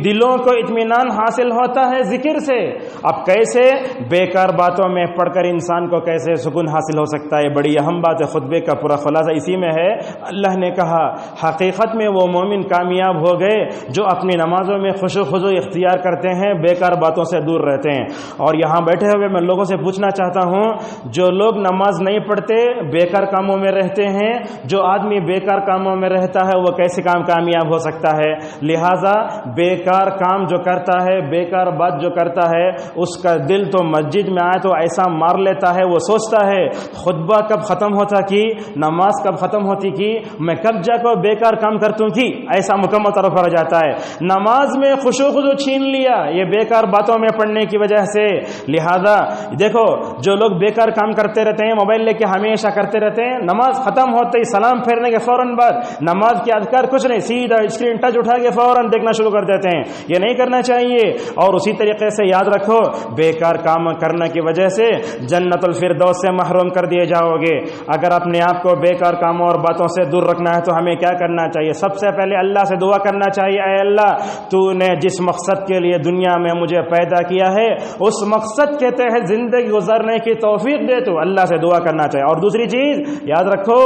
دلوں کو اطمینان حاصل ہوتا ہے ذکر سے. اب کیسے بیکار باتوں میں پڑھ کر انسان کو کیسے سکون حاصل ہو سکتا ہے؟ بڑی اہم بات ہے. خطبے کا پورا خلاصہ اسی میں ہے. اللہ نے کہا حقیقت میں وہ مومن کامیاب ہو گئے جو اپنی نمازوں میں خشوع خضوع اختیار کرتے ہیں، بیکار باتوں سے دور رہتے ہیں. اور یہاں بیٹھے ہوئے میں لوگوں سے پوچھنا چاہتا ہوں، جو لوگ نماز نہیں پڑھتے بیکار کاموں میں رہتے ہیں، جو آدمی بیکار کاموں میں رہتا ہے وہ کیسے کامیاب ہو سکتا ہے؟ لہذا بیکار کام جو کرتا ہے، بیکار بات جو کرتا ہے، اس کا دل تو مسجد میں آئے تو ایسا مار لیتا ہے، وہ سوچتا ہے خطبہ کب ختم ہوتا کی، نماز کب ختم ہوتی کی، میں کب جا کر بیکار کام کرتوں کی، ایسا مکمل طرف پر جاتا ہے. نماز میں خشوع خضوع چھین لیا یہ بیکار باتوں میں پڑھنے کی وجہ سے. لہذا دیکھو جو لوگ بیکار کام کرتے رہتے ہیں، موبائل لے کے ہمیشہ کرتے رہتے ہیں، نماز ختم ہوتے ہی سلام پھیرنے کے فوراً بعد نماز کے اذکار کچھ نہیں، سیدھا اسکرین ٹچ اٹھا کے فوراً دیکھنا شروع کر دیتے ہیں. یہ نہیں کرنا چاہیے. اور اسی طریقے سے یاد رکھو بیکار کام کرنے کی وجہ سے جنت الفردوس سے محروم کر دیے جاؤ گے. اگر اپنے آپ کو بیکار کاموں اور باتوں سے دور رکھنا ہے تو ہمیں کیا کرنا چاہیے؟ سب سے پہلے اللہ سے دعا کرنا چاہیے، اے اللہ تو نے جس مقصد کے لیے دنیا میں مجھے پیدا کیا ہے اس مقصد کے تحت زندگی گزارنے کی توفیق دے. تو اللہ سے دعا کرنا چاہیے. اور دوسری چیز یاد رکھو،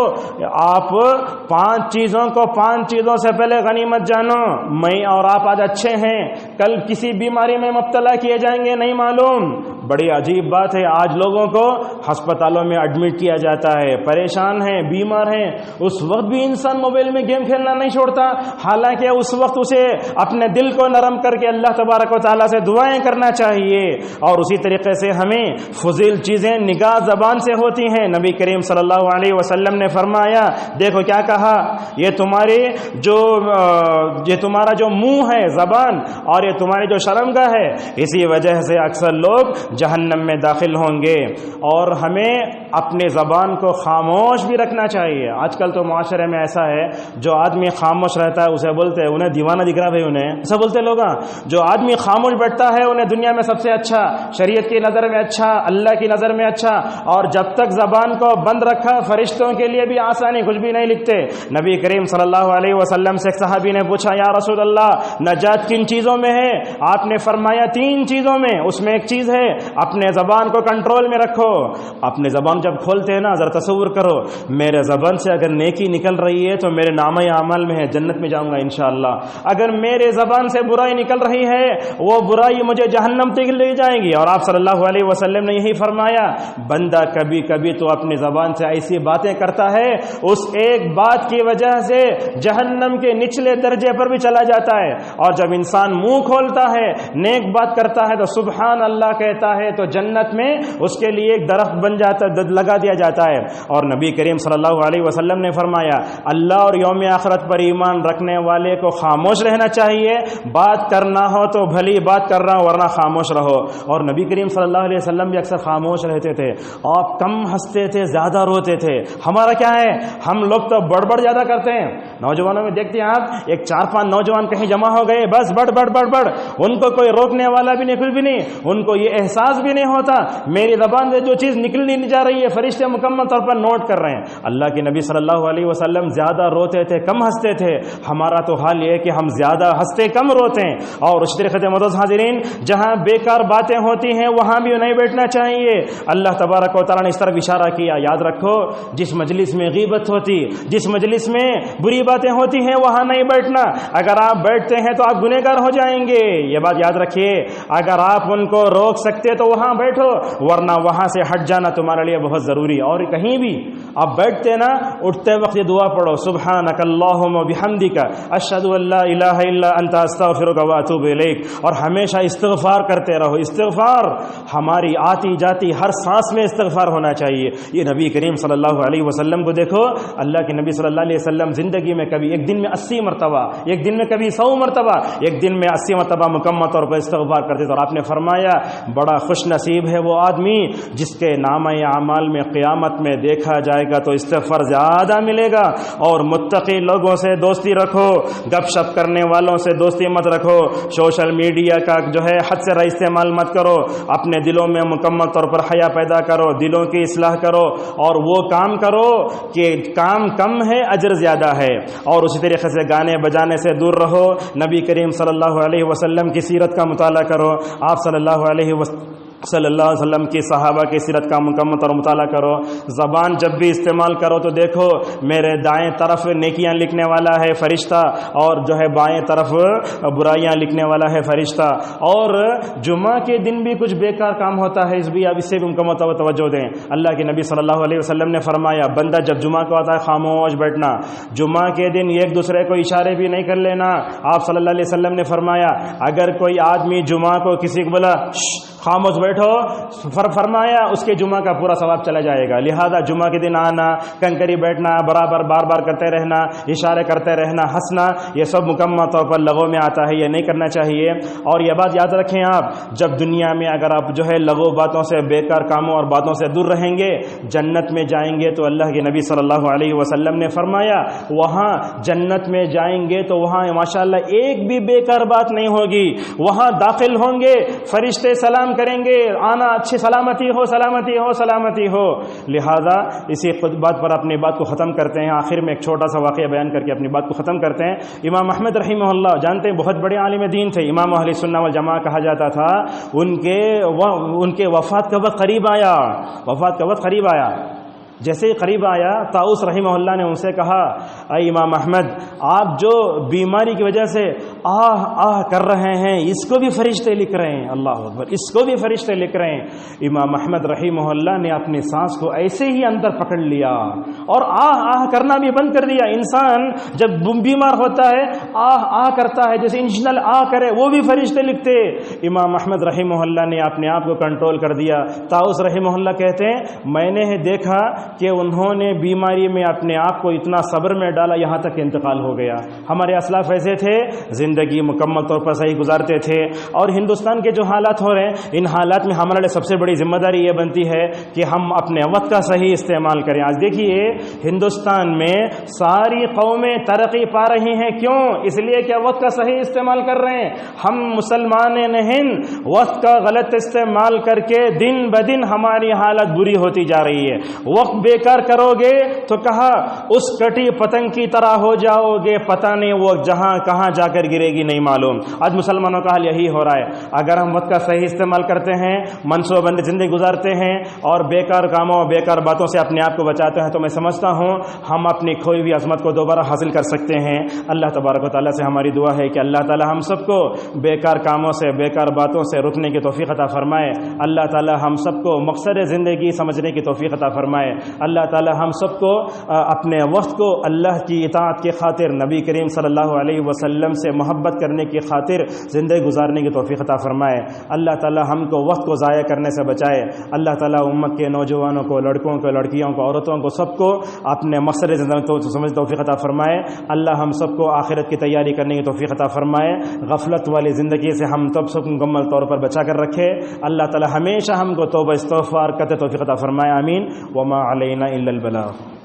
آپ 5 چیزوں سے پہلے غنیمت جانو. میں اور آپ آج اچھے ہیں، کل کسی بیماری میں مبتلا کیے جائیں گے نہیں معلوم. بڑی عجیب بات ہے، آج لوگوں کو ہسپتالوں میں ایڈمٹ کیا جاتا ہے، پریشان ہیں، بیمار ہیں. اس وقت بھی انسان موبائل میں گیم کھیلنا نہیں چھوڑتا، حالانکہ اس وقت اسے اپنے دل کو نرم کر کے اللہ تبارک و تعالیٰ سے دعائیں کرنا چاہیے. اور اسی طریقے سے ہمیں فضیل چیزیں نگاہ زبان سے ہوتی ہیں. نبی کریم صلی اللہ علیہ وسلم نے فرمایا، دیکھو کیا کہا، یہ تمہارا جو منہ ہے، زبان، اور یہ تمہاری جو شرمگاہ ہے، اسی وجہ سے اکثر لوگ جہنم میں داخل ہوں گے. اور ہمیں اپنے زبان کو خاموش بھی رکھنا چاہیے. آج کل تو معاشرے میں ایسا ہے، جو آدمی خاموش رہتا ہے اسے بولتے ہیں انہیں دیوانہ دکھ رہا. بھائی انہیں ایسا بولتے لوگ. جو آدمی خاموش بیٹھتا ہے انہیں دنیا میں سب سے اچھا، شریعت کی نظر میں اچھا، اللہ کی نظر میں اچھا. اور جب تک زبان کو بند رکھا فرشتوں کے لیے بھی آسانی، کچھ بھی نہیں لکھتے. نبی کریم صلی اللہ علیہ وسلم سے ایک صحابی نے پوچھا، یا رسول اللہ نجات کن چیزوں میں ہے؟ آپ نے فرمایا 3 چیزوں میں. اس میں ایک چیز ہے اپنے زبان کو کنٹرول میں رکھو. اپنے زبان جب کھولتے ہیں نا، ذرا تصور کرو میرے زبان سے اگر نیکی نکل رہی ہے تو میرے نامہ اعمال میں ہے، جنت میں جاؤں گا انشاءاللہ. اگر میرے زبان سے برائی نکل رہی ہے وہ برائی مجھے جہنم تک لے جائیں گی. اور آپ صلی اللہ علیہ وسلم نے یہی فرمایا، بندہ کبھی کبھی تو اپنی زبان سے ایسی باتیں کرتا ہے اس ایک بات کی وجہ سے جہنم کے نچلے درجے پر بھی چلا جاتا ہے. اور جب انسان منہ کھولتا ہے نیک بات کرتا ہے تو سبحان اللہ کہتا ہے تو جنت میں اس کے لیے ایک درخت بن جاتا ہے، لگا دیا جاتا ہے. اور نبی کریم صلی اللہ علیہ وسلم نے فرمایا، اللہ اور یوم آخرت پر ایمان رکھنے والے کو خاموش رہنا چاہیے. بات کرنا ہو تو بھلی بات کر رہا ہو ورنہ خاموش رہو. اور نبی کریم صلی اللہ علیہ وسلم بھی اکثر خاموش رہتے تھے. آپ کم ہنستے تھے، زیادہ روتے تھے. ہمارا کیا ہے، ہم لوگ تو بڑبڑ زیادہ کرتے ہیں. نوجوانوں میں دیکھتے ہیں آپ، ایک 4-5 نوجوان کہیں جمع ہو گئے، بس بڑھ بڑھ بڑھ بڑھ. ان کو کوئی روکنے والا بھی نہیں، کچھ بھی نہیں. ان کو یہ احساس بھی نہیں ہوتا میری زبان سے جو چیز نکلنی نہیں جا رہی ہے فرشتے مکمل طور پر نوٹ کر رہے ہیں. اللہ کے نبی صلی اللہ علیہ وسلم زیادہ روتے تھے، کم ہنستے تھے. ہمارا تو حال یہ ہے کہ ہم زیادہ ہنستے کم روتے ہیں. اور اس طریقے سے معزز حاضرین، جہاں بیکار باتیں ہوتی ہیں وہاں بھی نہیں بیٹھنا چاہیے. اللہ تبارک و تعالیٰ نے اس طرف اشارہ کیا. یاد رکھو جس مجلس میں غیبت ہوتی، جس مجلس میں بری باتیں ہوتی ہیں وہاں نہیں بیٹھنا. اگر آپ بیٹھتے ہیں تو آپ گنہگار ہو جائیں گے، یہ بات یاد رکھیے. اگر آپ ان کو روک سکتے تو وہاں بیٹھو، ورنہ وہاں سے ہٹ جانا تمہارے لیے بہت ضروری. اور کہیں بھی آپ بیٹھتے نا، اٹھتے وقت یہ دعا پڑھو، سبحانک اللہم وبحمدک اشہد ان لا الہ الا انت استغفرک واتوب الیک. اور ہمیشہ استغفار کرتے رہو. استغفار ہماری آتی جاتی ہر سانس میں استغفار ہونا چاہیے. یہ نبی کریم صلی اللہ علیہ وسلم کو دیکھو، اللہ کے نبی صلی اللہ علیہ وسلم زندگی میں کبھی ایک دن میں 80 مرتبہ، ایک دن میں کبھی 100 مرتبہ، ایک دن میں 80 مرتبہ مکمل طور پر استغفار کرتے تھے. اور آپ نے فرمایا بڑا خوش نصیب ہے وہ آدمی جس کے نامہ اعمال میں قیامت میں دیکھا جائے گا تو استغفار زیادہ ملے گا. اور متقی لوگوں سے دوستی رکھو، گپ شپ کرنے والوں سے دوستی مت رکھو، سوشل میڈیا کا جو ہے حد سے استعمال مت کرو. اپنے دلوں میں مکمل طور پر حیا پیدا کرو، دلوں کی اصلاح کرو، اور وہ کام کرو کہ کام کم ہے اجر زیادہ ہے. اور اسی طریقے سے گانے بجانے سے دور رہو، نبی کریم صلی اللہ علیہ وسلم کی سیرت کا مطالعہ کرو، آپ صلی اللہ علیہ وسلم کی صحابہ کی سیرت کا مکمل اور مطالعہ کرو۔ زبان جب بھی استعمال کرو تو دیکھو میرے دائیں طرف نیکیاں لکھنے والا ہے فرشتہ، اور جو ہے بائیں طرف برائیاں لکھنے والا ہے فرشتہ۔ اور جمعہ کے دن بھی کچھ بیکار کام ہوتا ہے، اس سے بھی مکمل توجہ دیں۔ اللہ کے نبی صلی اللہ علیہ وسلم نے فرمایا بندہ جب جمعہ کو آتا ہے خاموش بیٹھنا، جمعہ کے دن ایک دوسرے کو اشارے بھی نہیں کر لینا۔ آپ صلی اللہ علیہ وسلم نے فرمایا اگر کوئی آدمی جمعہ کو کسی کو بولا خاموش بیٹھو، فرمایا اس کے جمعہ کا پورا ثواب چلا جائے گا۔ لہذا جمعہ کے دن آنا، کنکری بیٹھنا، برابر بار بار کرتے رہنا، اشارے کرتے رہنا، ہنسنا، یہ سب مکمل طور پر لغو میں آتا ہے، یہ نہیں کرنا چاہیے۔ اور یہ بات یاد رکھیں آپ، جب دنیا میں اگر آپ جو ہے لغو باتوں سے، بیکار کاموں اور باتوں سے دور رہیں گے، جنت میں جائیں گے تو اللہ کے نبی صلی اللہ علیہ وسلم نے فرمایا وہاں جنت میں جائیں گے تو وہاں ماشاءاللہ ایک بھی بیکار بات نہیں ہوگی، وہاں داخل ہوں گے فرشتے سلام کریں گے، آنا اچھی سلامتی ہو سلامتی ہو سلامتی ہو۔ لہذا اسی بات پر اپنی بات کو ختم کرتے ہیں، آخر میں ایک چھوٹا سا واقعہ بیان کر کے اپنی بات کو ختم کرتے ہیں۔ امام احمد رحمہ اللہ جانتے ہیں بہت بڑے عالم دین تھے، امام اہل سنہ والجماعہ کہا جاتا تھا۔ ان کے وفات کا وقت قریب آیا، جیسے ہی قریب آیا طاؤس رحمہ اللہ نے ان سے کہا اے امام احمد، آپ جو بیماری کی وجہ سے آہ آہ کر رہے ہیں اس کو بھی فرشتے لکھ رہے ہیں، اللہ اکبر، اس کو بھی فرشتے لکھ رہے ہیں۔ امام احمد رحمہ اللہ نے اپنی سانس کو ایسے ہی اندر پکڑ لیا اور آہ آہ کرنا بھی بند کر دیا۔ انسان جب بیمار ہوتا ہے آہ آہ کرتا ہے، جیسے انجنل آہ کرے، وہ بھی فرشتے لکھتے۔ امام احمد رحمہ اللہ نے اپنے آپ کو کنٹرول کر دیا۔ طاؤس رحمہ اللہ کہتے ہیں میں نے دیکھا کہ انہوں نے بیماری میں اپنے آپ کو اتنا صبر میں ڈالا یہاں تک کہ انتقال ہو گیا۔ ہمارے اسلاف ایسے تھے، زندگی مکمل طور پر صحیح گزارتے تھے۔ اور ہندوستان کے جو حالات ہو رہے ہیں، ان حالات میں ہمارے لیے سب سے بڑی ذمہ داری یہ بنتی ہے کہ ہم اپنے وقت کا صحیح استعمال کریں۔ آج دیکھیے ہندوستان میں ساری قومیں ترقی پا رہی ہیں، کیوں؟ اس لیے کہ وقت کا صحیح استعمال کر رہے ہیں۔ ہم مسلمان ہند وقت کا غلط استعمال کر کے دن بدن ہماری حالت بری ہوتی جا رہی ہے۔ وقت بیکار کرو گے تو کہا اس کٹی پتنگ کی طرح ہو جاؤ گے، پتہ نہیں وہ جہاں کہاں جا کر گرے گی نہیں معلوم۔ آج مسلمانوں کا حال یہی ہو رہا ہے۔ اگر ہم وقت کا صحیح استعمال کرتے ہیں، منصوبہ بندی زندگی گزارتے ہیں اور بیکار کاموں بیکار باتوں سے اپنے آپ کو بچاتے ہیں تو میں سمجھتا ہوں ہم اپنی کھوئی ہوئی عظمت کو دوبارہ حاصل کر سکتے ہیں۔ اللہ تبارک و تعالیٰ سے ہماری دعا ہے کہ اللہ تعالیٰ ہم سب کو بیکار کاموں سے بیکار باتوں سے رکنے کی توفیق عطا فرمائے۔ اللہ تعالیٰ ہم سب کو مقصد زندگی سمجھنے کی توفیق عطا فرمائے۔ اللہ تعالی ہم سب کو اپنے وقت کو اللہ کی اطاعت کی خاطر، نبی کریم صلی اللہ علیہ وسلم سے محبت کرنے کی خاطر زندگی گزارنے کی توفیق عطا فرمائے۔ اللہ تعالی ہم کو وقت کو ضائع کرنے سے بچائے۔ اللہ تعالی امت کے نوجوانوں کو، لڑکوں کو، لڑکیوں کو، عورتوں کو، سب کو اپنے مقصد زندگی کو سمجھ توفیق عطا فرمائے۔ اللہ ہم سب کو آخرت کی تیاری کرنے کی توفیق عطا فرمائے۔ غفلت والی زندگی سے ہم تب سب مکمل طور پر بچا کر رکھے۔ اللہ تعالی ہمیشہ ہم کو توبہ استغفار کرتے توفیق عطا فرمائے۔ آمین۔ وما علینا الا البلاغ۔